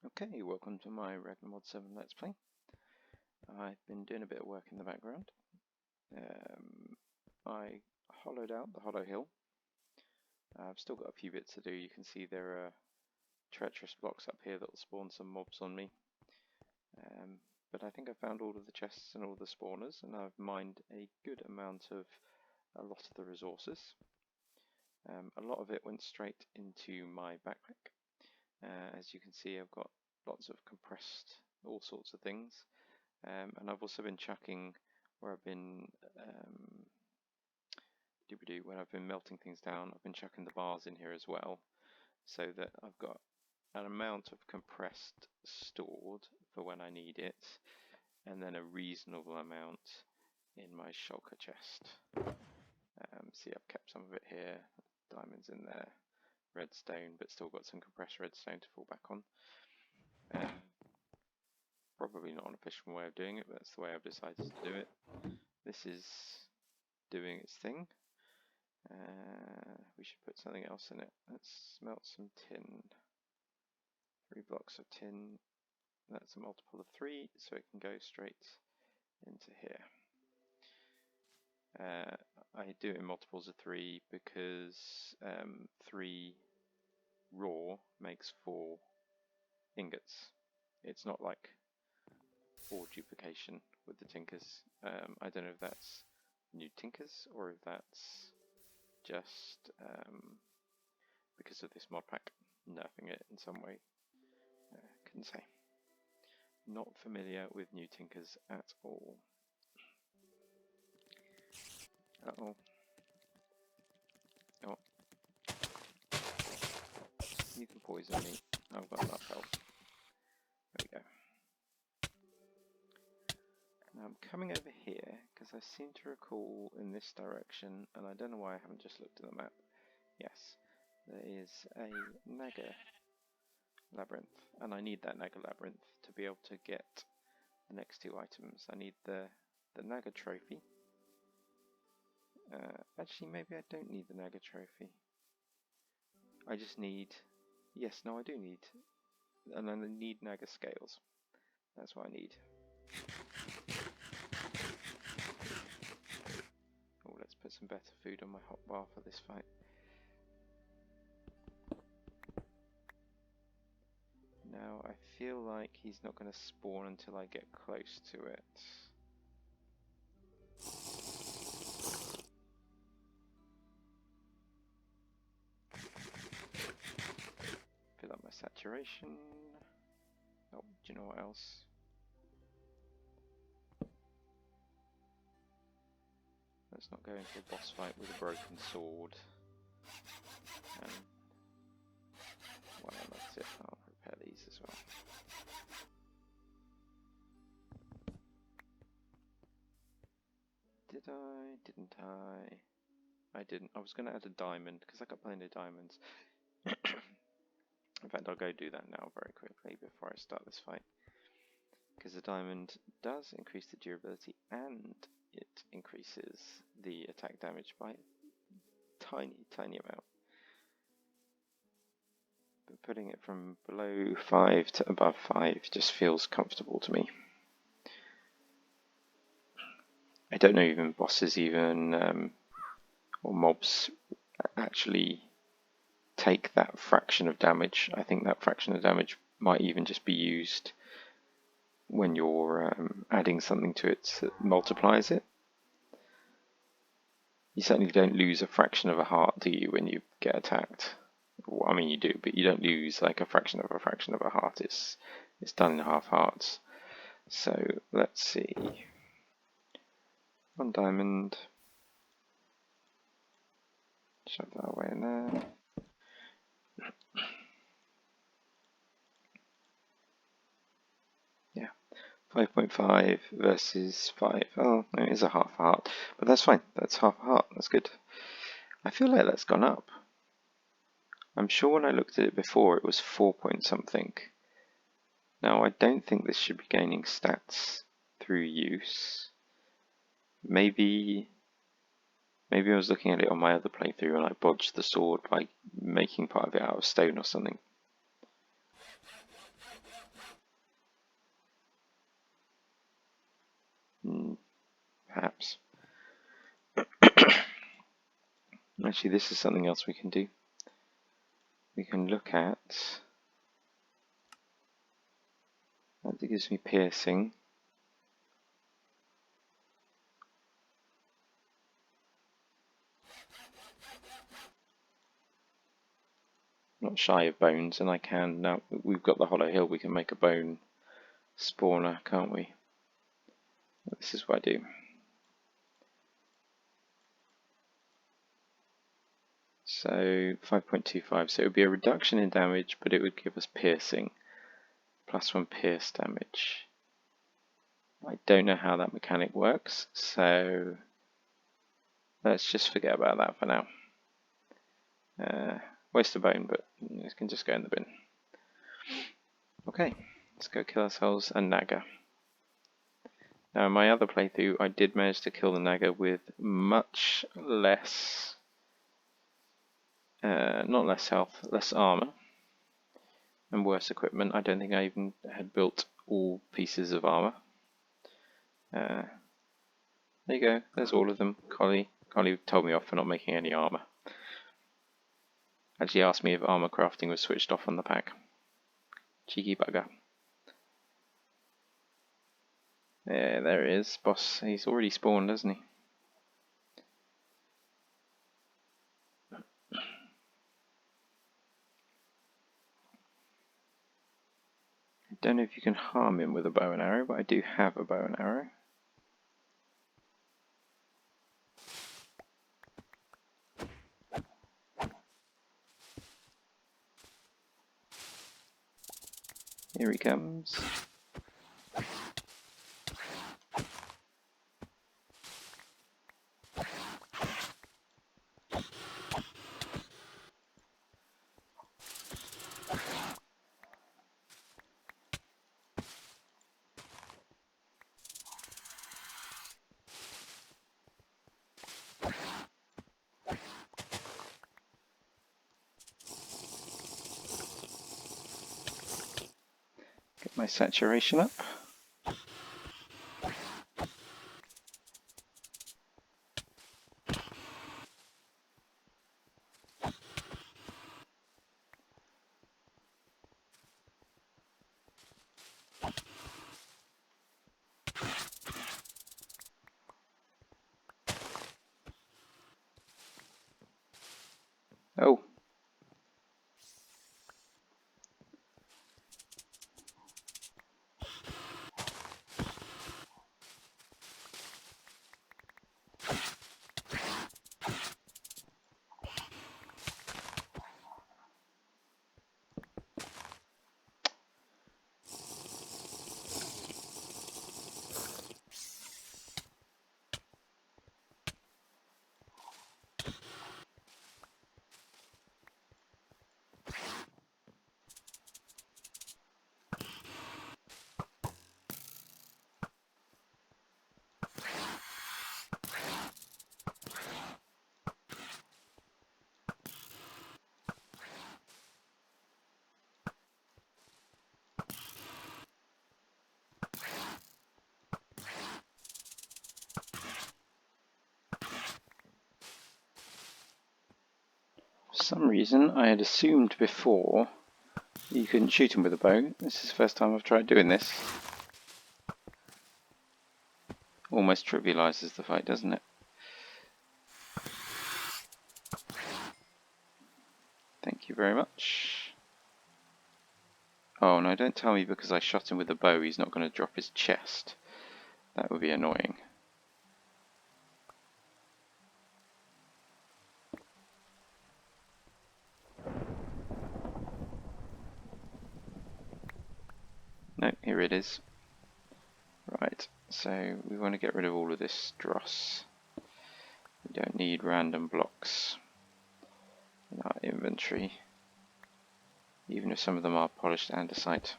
Okay, welcome to my Ragnamod VII Let's Play. I've been doing a bit of work in the background. I hollowed out the hollow hill. I've still got a few bits to do. You can see there are treacherous blocks up here that will spawn some mobs on me. But I think I found all of the chests and all the spawners, and I've mined a good amount of a lot of the resources. A lot of it went straight into my backpack. As you can see, I've got lots of compressed all sorts of things, and I've also been chucking where I've been when I've been melting things down. I've been chucking the bars in here as well, so that I've got an amount of compressed stored for when I need it, and then a reasonable amount in my shulker chest. See, I've kept some of it here, diamonds in there, redstone, but still got some compressed redstone to fall back on. Probably not an efficient way of doing it, but that's the way I've decided to do it. This is doing its thing. We should put something else in it. Let's smelt some tin. 3 blocks of tin. That's a multiple of 3, so it can go straight into here. I do it in multiples of 3 because 3 raw makes 4 ingots. It's not like 4 duplication with the tinkers. I don't know if that's new tinkers or if that's just because of this mod pack nerfing it in some way. Couldn't say. Not familiar with new tinkers at all. Uh-oh. Oh. You can poison me. I've got enough health. There we go. Now I'm coming over here because I seem to recall in this direction, and I don't know why I haven't just looked at the map. Yes, there is a Naga labyrinth, and I need that Naga labyrinth to be able to get the next 2 items. I need the Naga trophy. Actually, maybe I don't need the Naga trophy. I just need... Yes, no, I do need... And I need Naga scales. That's what I need. Oh, let's put some better food on my hotbar for this fight. Now, I feel like he's not going to spawn until I get close to it. Fill up my saturation. Oh, do you know what else? Let's not go into a boss fight with a broken sword. And well, that's it. I'll repair these as well. Did I? Didn't I? I didn't. I was going to add a diamond because I got plenty of diamonds. In fact, I'll go do that now very quickly before I start this fight. Because the diamond does increase the durability and it increases the attack damage by a tiny, tiny amount. But putting it from below 5 to above 5 just feels comfortable to me. I don't know even bosses or mobs actually take that fraction of damage. I think that fraction of damage might even just be used when you're adding something to it that multiplies it. You certainly don't lose a fraction of a heart, do you, when you get attacked? Well, I mean, you do, but you don't lose like a fraction of a heart. It's done in half hearts. So let's see. 1 diamond. Shove that away in there. 5.5 versus 5. Oh, it is a half a heart. But that's fine. That's half a heart. That's good. I feel like that's gone up. I'm sure when I looked at it before, it was 4 point something. Now, I don't think this should be gaining stats through use. Maybe I was looking at it on my other playthrough and I bodged the sword by making part of it out of stone or something. Perhaps. Actually, this is something else we can do. We can look at... That gives me piercing. Not shy of bones, and I can now. We've got the hollow hill. We can make a bone spawner, can't we? This is what I do. So 5.25. So it would be a reduction in damage, but it would give us piercing. +1 pierce damage. I don't know how that mechanic works, so let's just forget about that for now. Waste a bone, but it can just go in the bin. Okay, let's go kill ourselves a Naga. Now in my other playthrough I did manage to kill the Naga with much less, not less health, less armor and worse equipment. I don't think I even had built all pieces of armor. There you go, there's all of them. Collie told me off for not making any armor. Actually asked me if armor crafting was switched off on the pack. Cheeky bugger. Yeah, there he is, boss. He's already spawned, hasn't he? I don't know if you can harm him with a bow and arrow, but I do have a bow and arrow. Here he comes. Get my saturation up. Oh. For some reason, I had assumed before you couldn't shoot him with a bow. This is the first time I've tried doing this. Almost trivialises the fight, doesn't it? Thank you very much. Oh no, don't tell me because I shot him with a bow he's not going to drop his chest. That would be annoying. No, here it is. Right, so we want to get rid of all of this dross. We don't need random blocks in our inventory, even if some of them are polished andesite.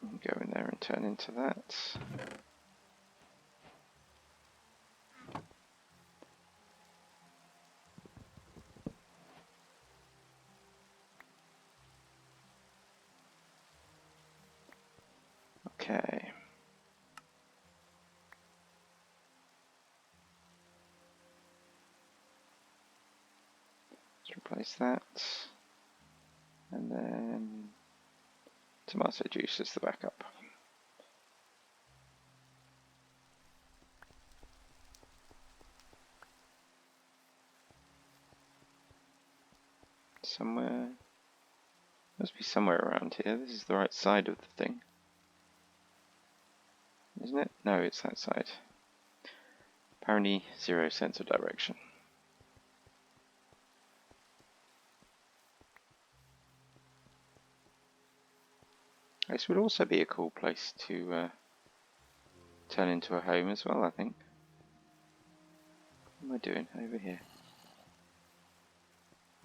Go in there and turn into that. Okay. Let's replace that. And then tomato juice is the backup. Somewhere. Must be somewhere around here. This is the right side of the thing. Isn't it? No, it's that side. Apparently, zero sense of direction. This would also be a cool place to turn into a home as well, I think. What am I doing over here?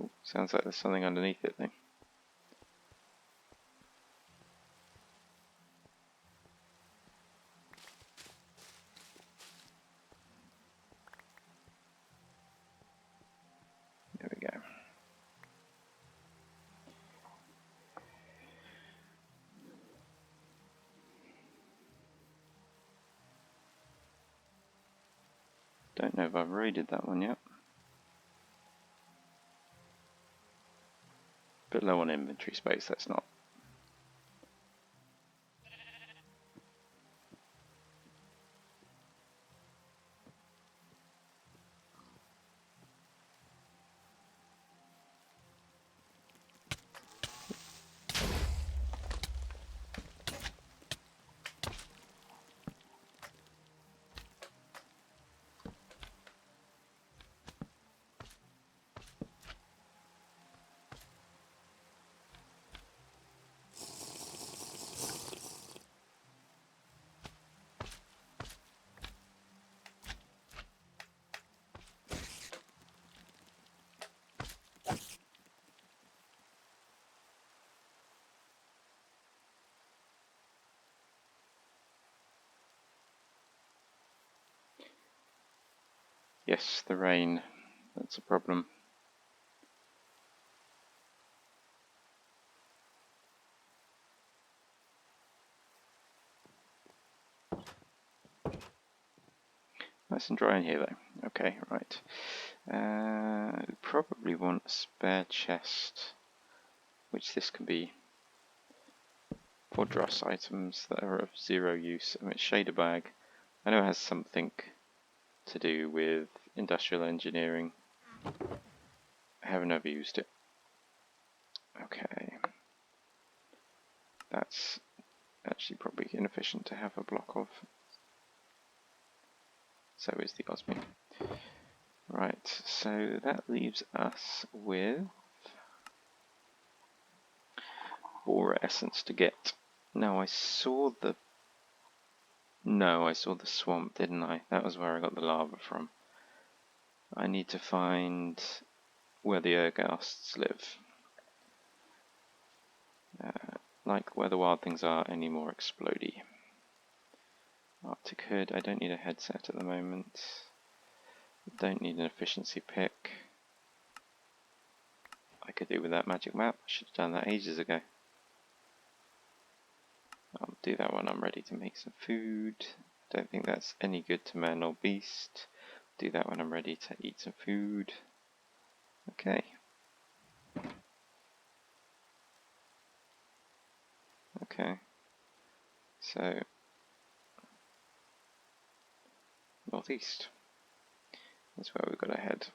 Ooh, sounds like there's something underneath it, though. There we go. Don't know if I've raided that one yet. Bit low on inventory space, that's not. Yes, the rain. That's a problem. Nice and dry in here, though. Okay, right. We probably want a spare chest, which this can be for dross items that are of zero use. I mean, shader bag. I know it has something to do with industrial engineering. I haven't ever used it. Okay. That's actually probably inefficient to have a block of. So is the osmium. Right, so that leaves us with Bora essence to get. Now I saw the... No, I saw the swamp, didn't I? That was where I got the lava from. I need to find where the Erghasts live. Like where the wild things are, any more explodey. Arctic Hood, I don't need a headset at the moment. I don't need an efficiency pick. I could do with that magic map. I should have done that ages ago. I'll do that when I'm ready to make some food. Don't think that's any good to man or beast. Do that when I'm ready to eat some food. Okay. Okay. So, northeast. That's where we've got to head.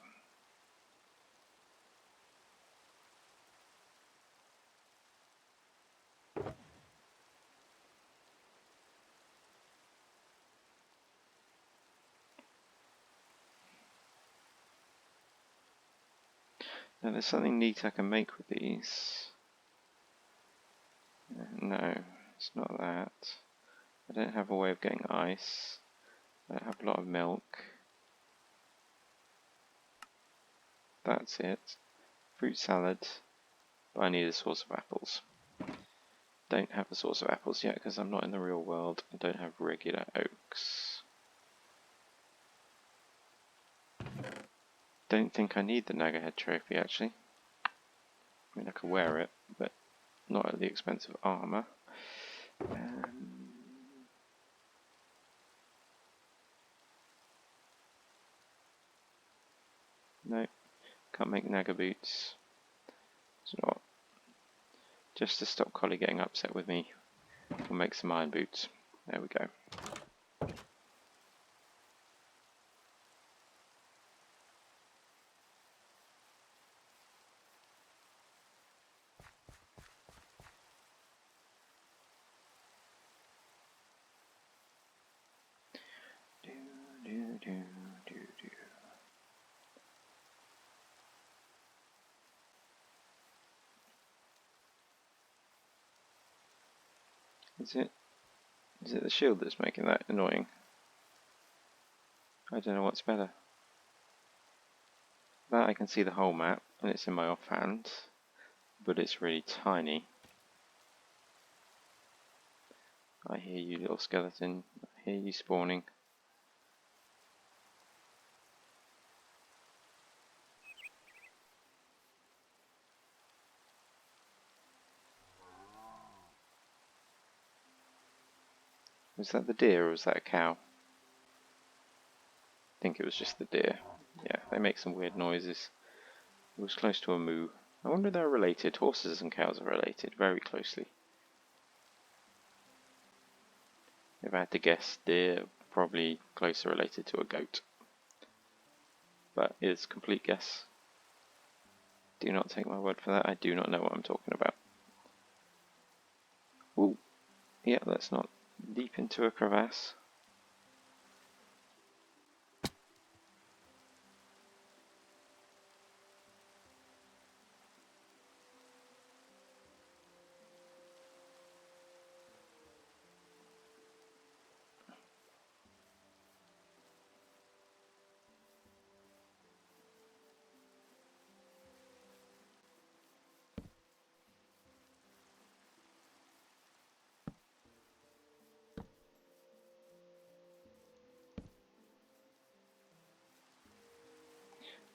Now there's something neat I can make with these. No, it's not that. I don't have a way of getting ice. I don't have a lot of milk. That's it. Fruit salad. But I need a source of apples. Don't have a source of apples yet because I'm not in the real world. I don't have regular oaks. Don't think I need the Nagahead trophy actually. I mean I can wear it, but not at the expense of armour. No, can't make Naga boots. It's not. Just to stop Collie getting upset with me, we'll make some iron boots. There we go. Is it the shield that's making that annoying? I don't know what's better. That I can see the whole map, and it's in my offhand, but it's really tiny. I hear you, little skeleton. I hear you spawning. Was that the deer or was that a cow? I think it was just the deer. Yeah, they make some weird noises. It was close to a moo. I wonder if they're related. Horses and cows are related very closely. If I had to guess, deer probably closer related to a goat. But it's a complete guess. Do not take my word for that. I do not know what I'm talking about. Ooh, yeah, let's not deep into a crevasse.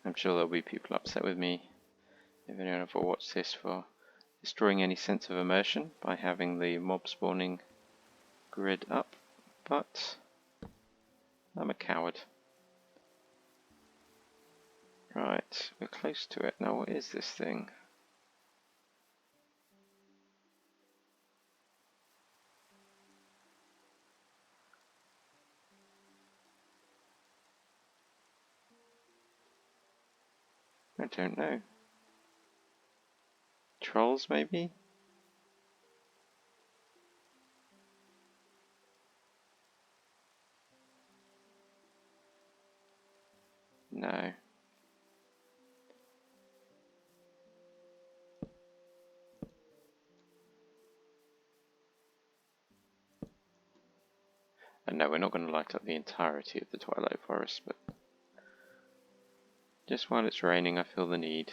I'm sure there'll be people upset with me if anyone ever watched this for destroying any sense of immersion by having the mob spawning grid up, but I'm a coward. Right, we're close to it. Now what is this thing? I don't know. Trolls, maybe? No. And no, we're not going to light up the entirety of the Twilight Forest, but just while it's raining I feel the need.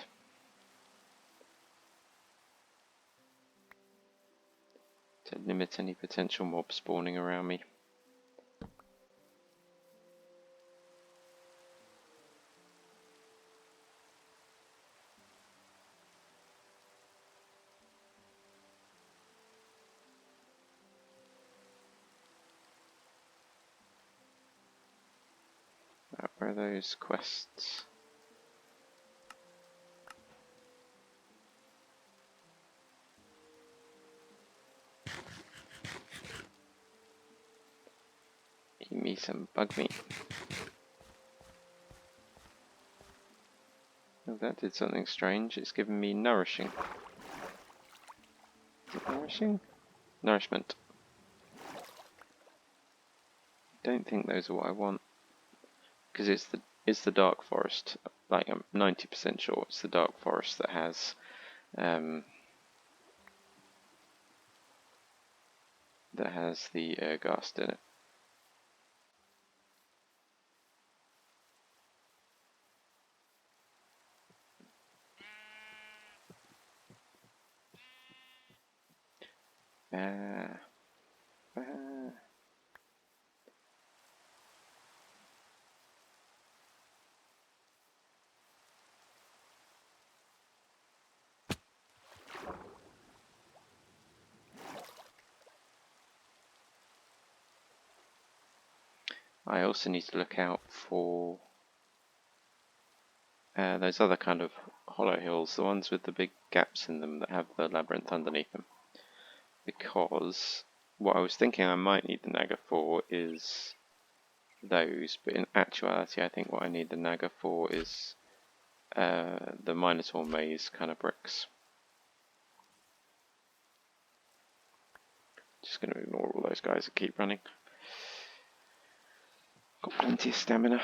To limit any potential mob spawning around me. Where are those quests? Eat me some bug meat. Oh, that did something strange. It's given me nourishing. Is it nourishing? Nourishment. Don't think those are what I want. Because it's the dark forest. Like I'm 90% sure it's the dark forest that has the ghast in it. I also need to look out for those other kind of hollow hills, the ones with the big gaps in them that have the labyrinth underneath them. Because what I was thinking I might need the Naga for is those, but in actuality I think what I need the Naga for is the Minotaur maze kind of bricks. Just going to ignore all those guys that keep running. Got plenty of stamina.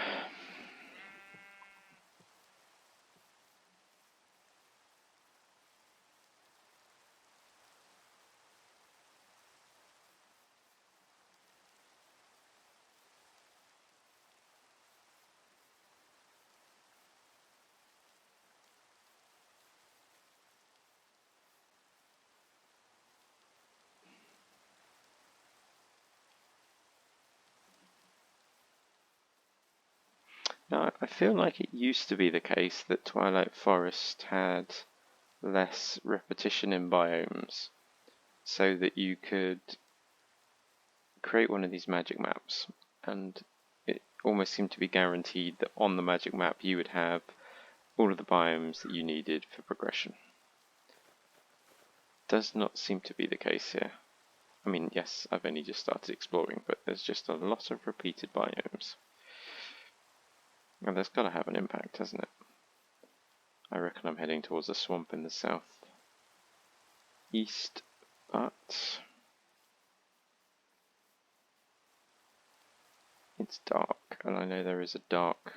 Now, I feel like it used to be the case that Twilight Forest had less repetition in biomes, so that you could create one of these magic maps, and it almost seemed to be guaranteed that on the magic map you would have all of the biomes that you needed for progression. Does not seem to be the case here. I mean, yes, I've only just started exploring, but there's just a lot of repeated biomes. And that's got to have an impact, hasn't it? I reckon I'm heading towards a swamp in the south east, but it's dark, and I know there is a dark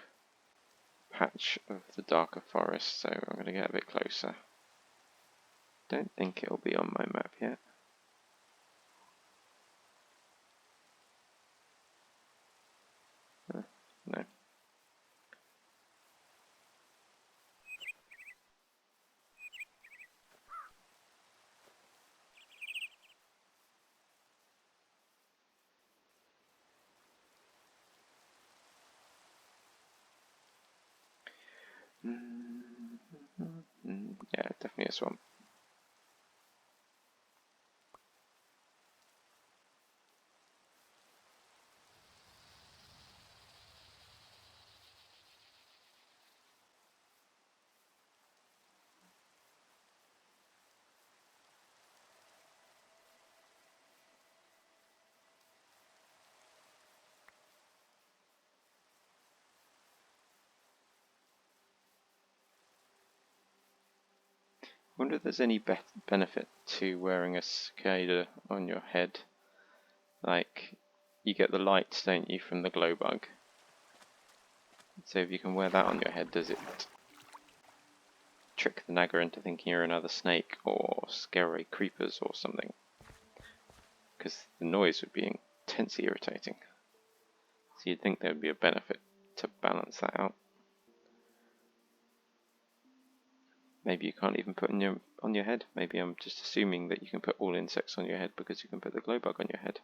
patch of the darker forest, so I'm going to get a bit closer. Don't think it'll be on my map yet. No. Yeah, definitely a swamp. I wonder if there's any benefit to wearing a cicada on your head. Like, you get the lights, don't you, from the glow bug. So if you can wear that on your head, does it trick the Naga into thinking you're another snake, or scare away creepers or something? Because the noise would be intensely irritating. So you'd think there would be a benefit to balance that out. Maybe you can't even put on your head. Maybe I'm just assuming that you can put all insects on your head because you can put the glow bug on your head.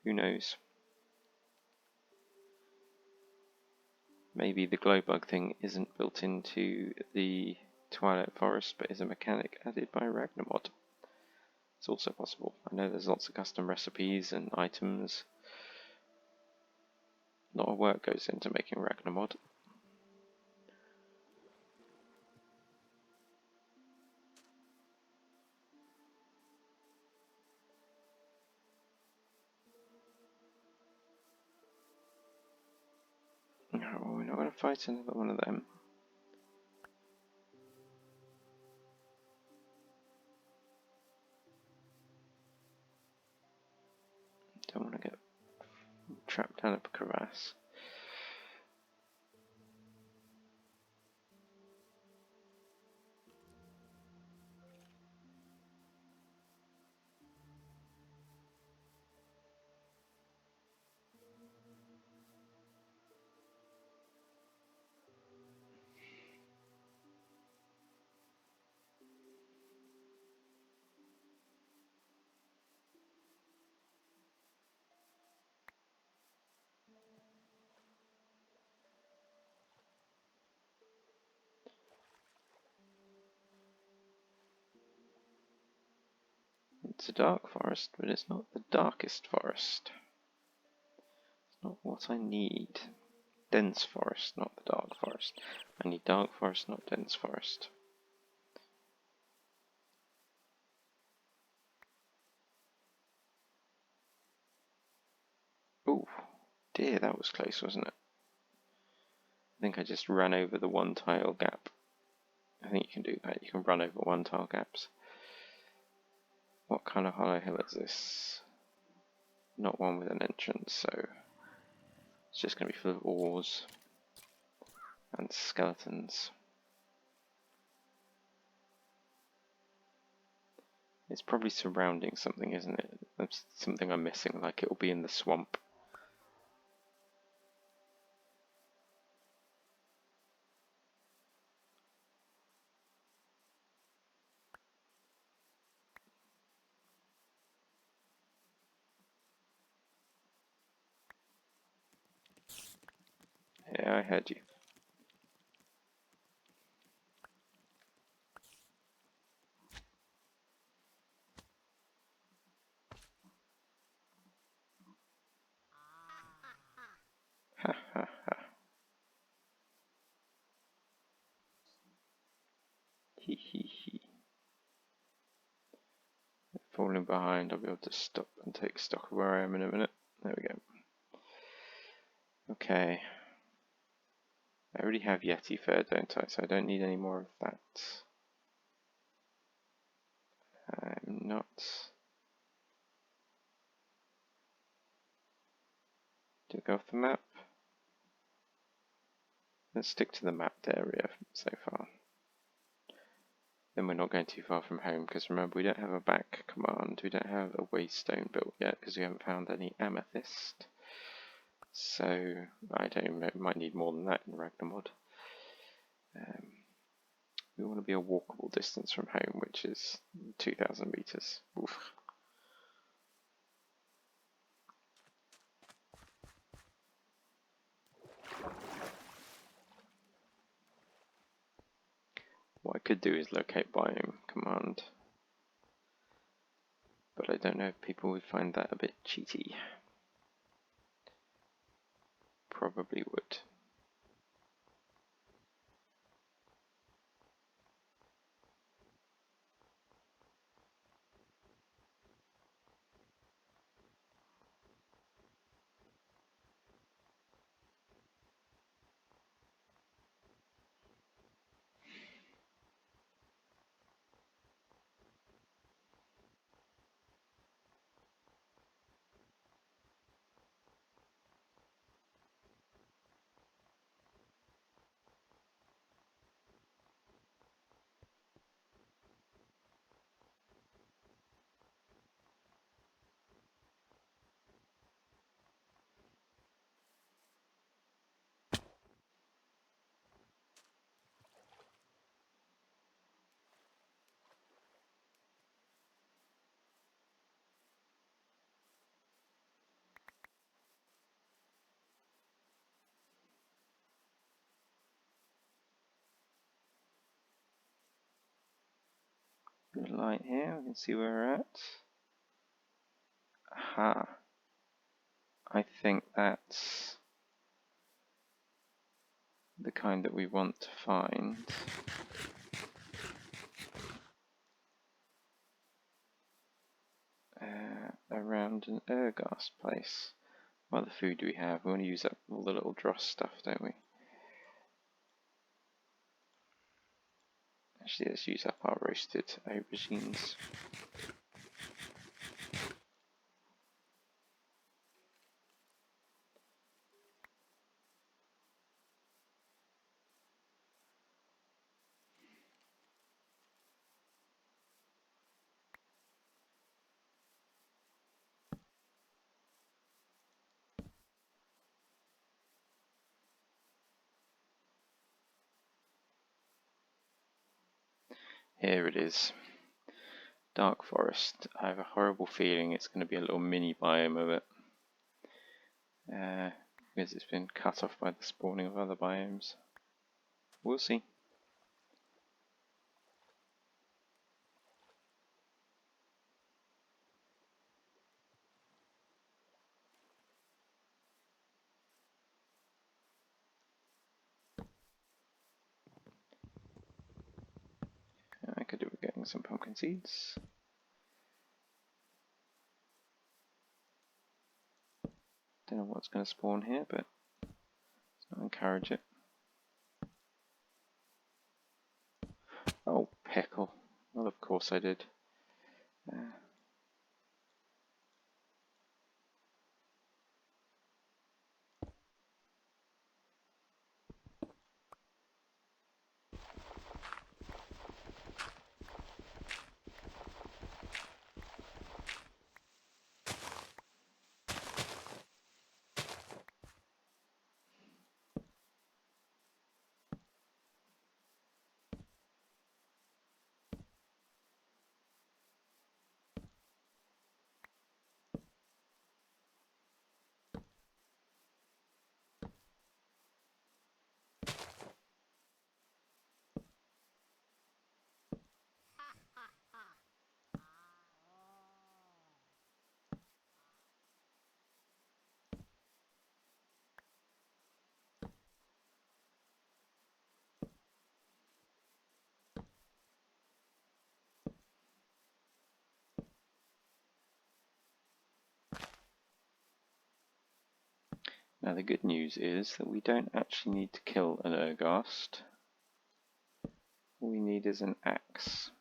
Who knows? Maybe the glow bug thing isn't built into the Twilight Forest, but is a mechanic added by Ragnamod. It's also possible. I know there's lots of custom recipes and items. A lot of work goes into making Ragnamod. No, we're not going to fight another one of them. Don't want to get trapped down a crevasse. It's a dark forest, but it's not the darkest forest. It's not what I need. dense forest, not the dark forest. I need dark forest, not dense forest. Ooh, dear, that was close, wasn't it? I think I just ran over the one tile gap. I think you can do that. You can run over one tile gaps. What kind of hollow hill is this? Not one with an entrance, so it's just going to be full of ores and skeletons. It's probably surrounding something, isn't it? That's something I'm missing, like it will be in the swamp. Yeah, I heard you. Ha ha ha. Hee hee hee. Falling behind, I'll be able to stop and take stock of where I am in a minute. There we go. Okay. I already have Yeti fur, don't I? So I don't need any more of that. I'm not... Did it go off the map? Let's stick to the mapped area so far. Then we're not going too far from home, because remember, we don't have a back command. We don't have a waystone built yet, because we haven't found any amethyst. So, I don't know, it might need more than that in Ragnamod. We want to be a walkable distance from home, which is 2,000 meters. Oof. What I could do is locate biome command, but I don't know if people would find that a bit cheaty. Probably would. Good light here, we can see where we're at. Aha. I think that's the kind that we want to find. Around an Ergast place. What other food do we have? We want to use up all the little dross stuff, don't we? Actually, let's use up our roasted aubergines. Here it is. Dark forest. I have a horrible feeling it's going to be a little mini biome of it. Because it's been cut off by the spawning of other biomes. We'll see. Dropping some pumpkin seeds. Don't know what's going to spawn here, but let's not encourage it. Oh, pickle. Well, of course I did. Now the good news is that we don't actually need to kill an Ergast. All we need is an axe.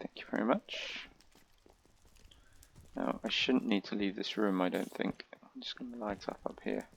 Thank you very much. Now I shouldn't need to leave this room, I don't think. I'm just going to light up here.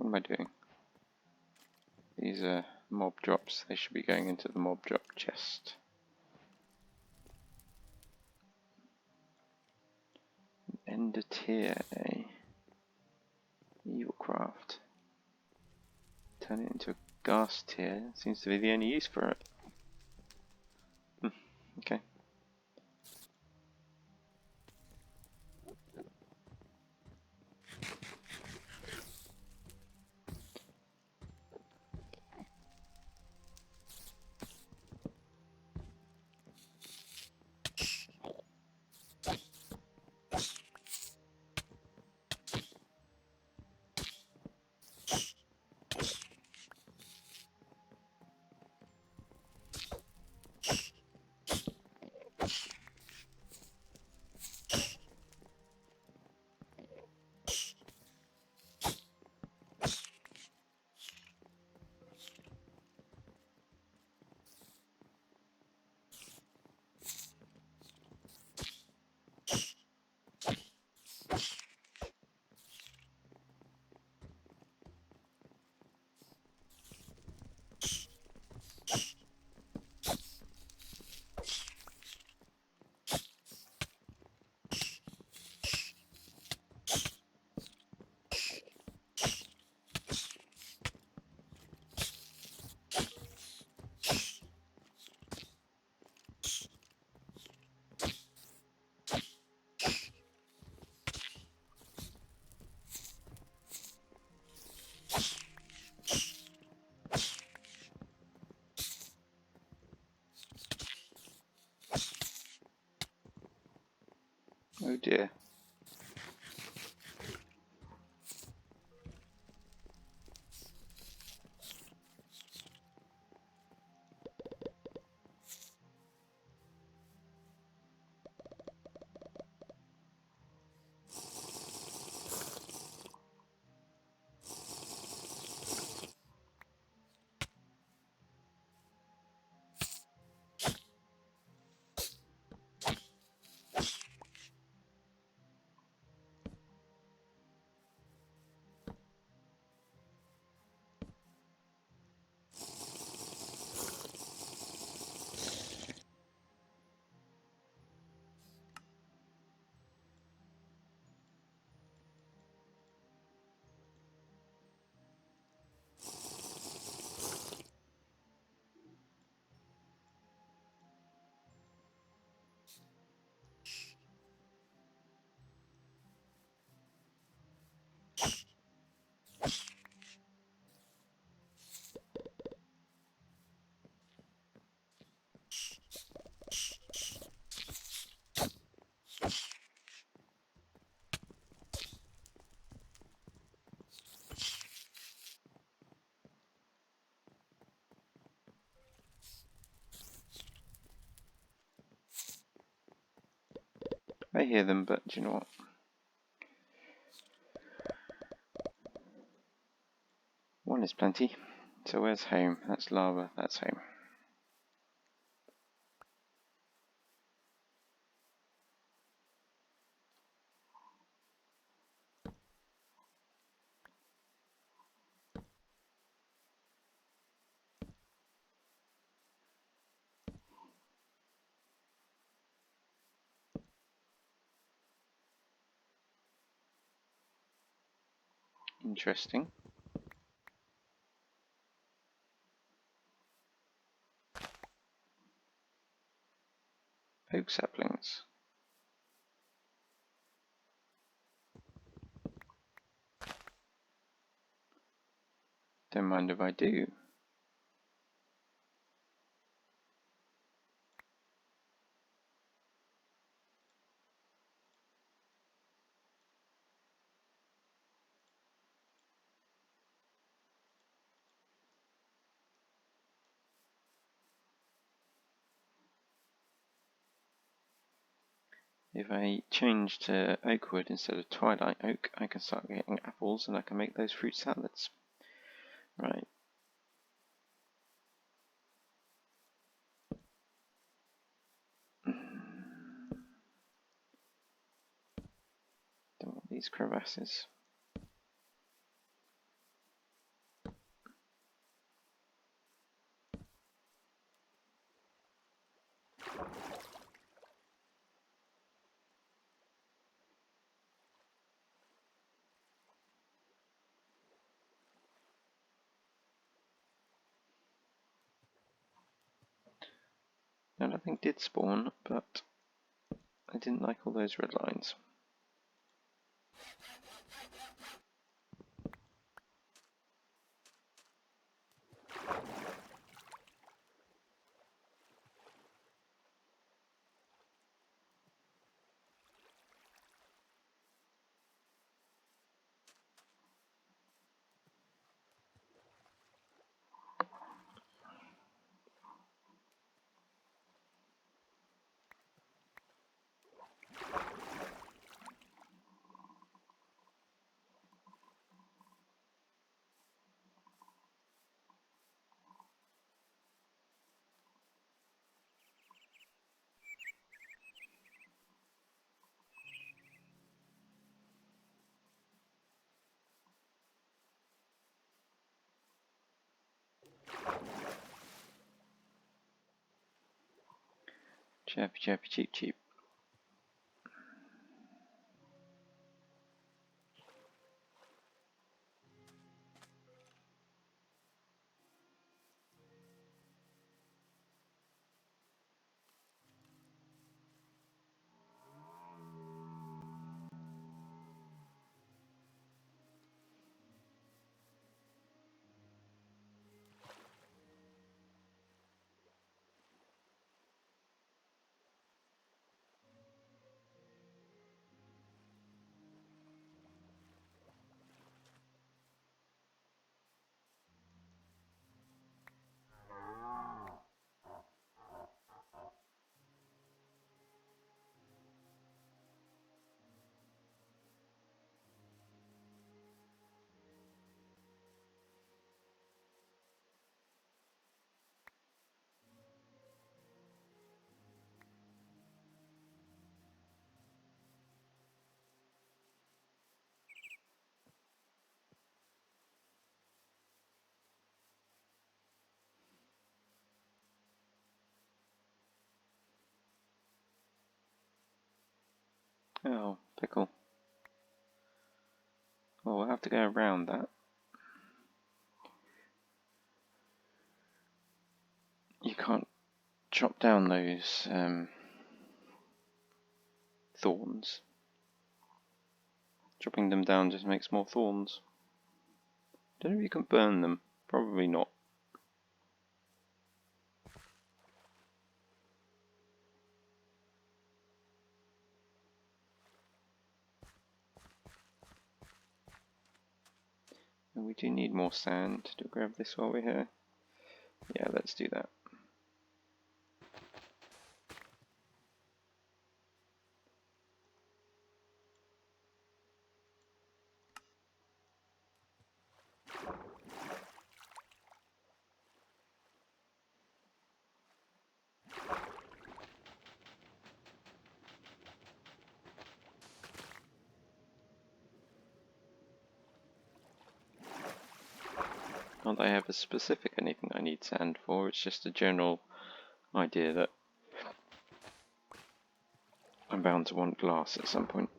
What am I doing? These are mob drops. They should be going into the mob drop chest. Ender tier, eh? Evilcraft. Turn it into a gas tier. Seems to be the only use for it. Okay. Oh dear. I hear them, but do you know what? One is plenty. So where's home? That's lava, that's home. Interesting. Oak saplings. Don't mind if I do. If I change to oak wood instead of twilight oak, I can start getting apples and I can make those fruit salads. Right. Don't want these crevasses. Now nothing did spawn, but I didn't like all those red lines. Chirpy chirpy cheep cheep. Oh, pickle. Well, we'll have to go around that. You can't chop down those thorns. Chopping them down just makes more thorns. Don't know if you can burn them. Probably not. And we do need more sand to grab this while we're here. Yeah, let's do that. Not that I have a specific anything I need sand for, it's just a general idea that I'm bound to want glass at some point.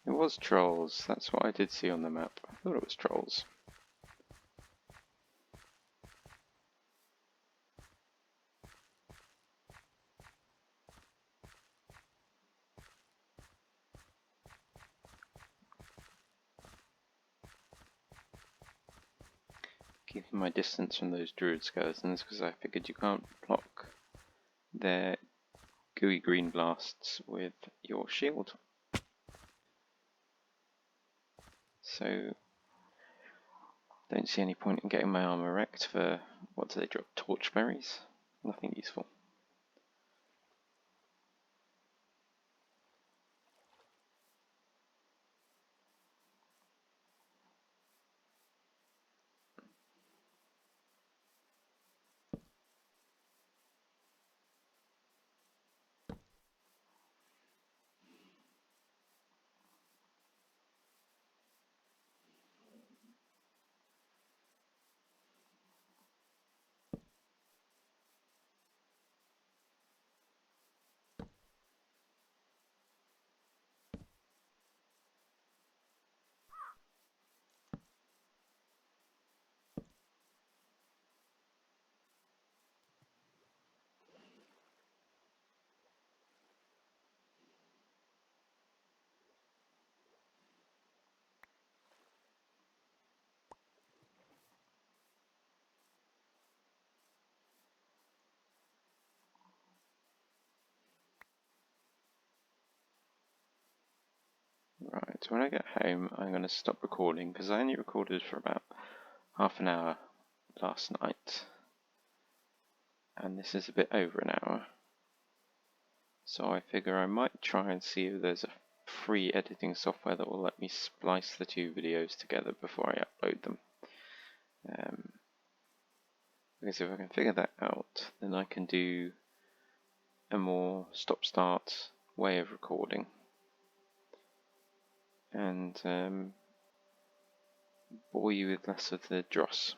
It was trolls, that's what I did see on the map. I thought it was trolls. Keeping my distance from those druid skeletons because I figured you can't block their gooey green blasts with your shield. So, don't see any point in getting my armor wrecked for, what do they drop, torchberries? Nothing useful. Right, when I get home I'm going to stop recording because I only recorded for about half an hour last night. And this is a bit over an hour. So I figure I might try and see if there's a free editing software that will let me splice the two videos together before I upload them. Because if I can figure that out, then I can do a more stop-start way of recording, and bore you with less of the dross.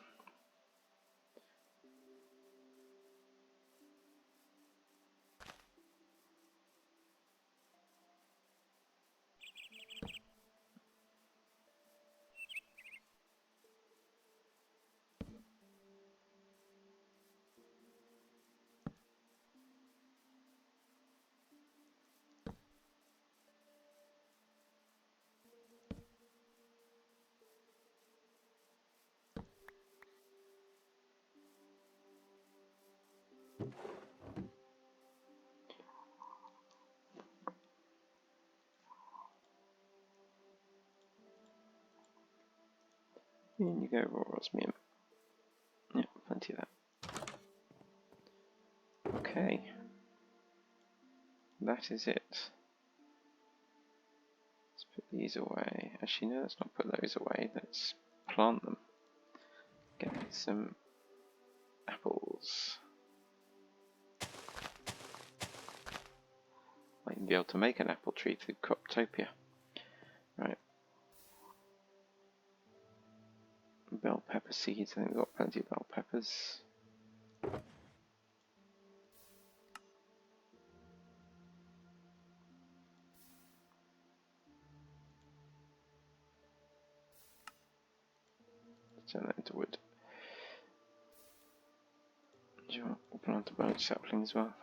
In you go, raw osmium. Yeah, plenty of that. Okay. That is it. Let's put these away. Actually, no, let's not put those away. Let's plant them. Get some apples. Might even be able to make an apple tree through Croptopia. Right. Bell pepper seeds. I think we've got plenty of bell peppers. Turn that into wood. Do you want to plant a birch sapling as well?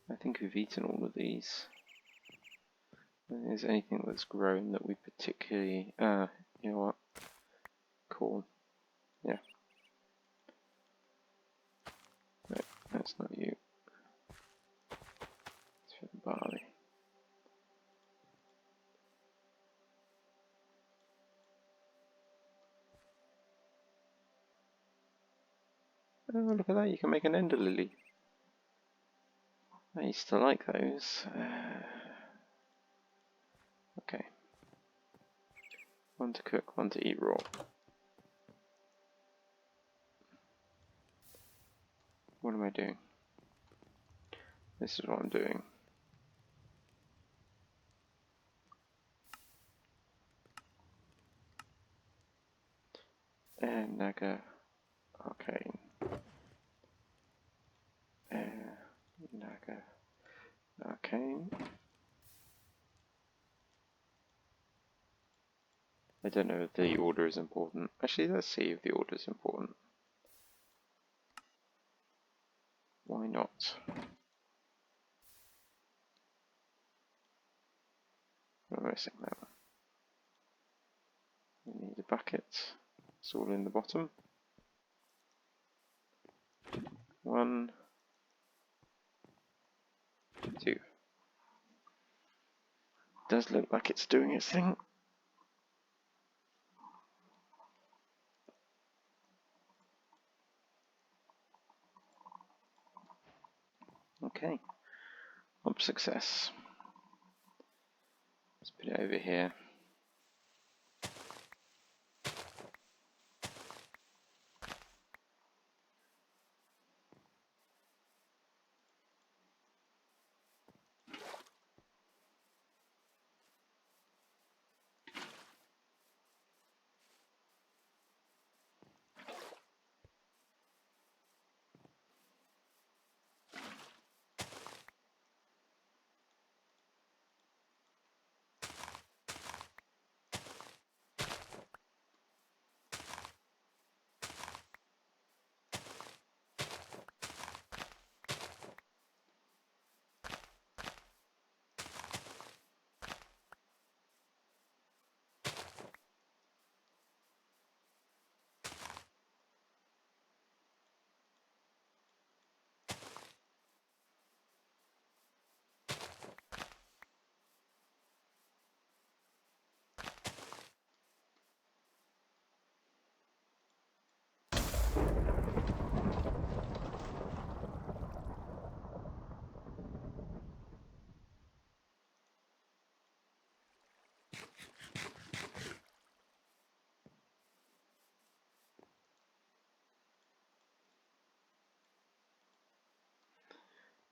I think we've eaten all of these. I don't think there's anything that's grown that we particularly... you know what? Corn. Yeah. No, that's not you. It's for the barley. Oh, look at that, you can make an ender lily. I used to like those. Okay. One to cook, one to eat raw. What am I doing? This is what I'm doing. And Naga Arcane. Naga Arcane. I don't know if the order is important. Actually, let's see if the order is important. Why not? We're missing that one. We need a bucket. It's all in the bottom. 1, 2. Does look like it's doing its thing. Okay. Up success. Let's put it over here.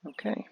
Okay.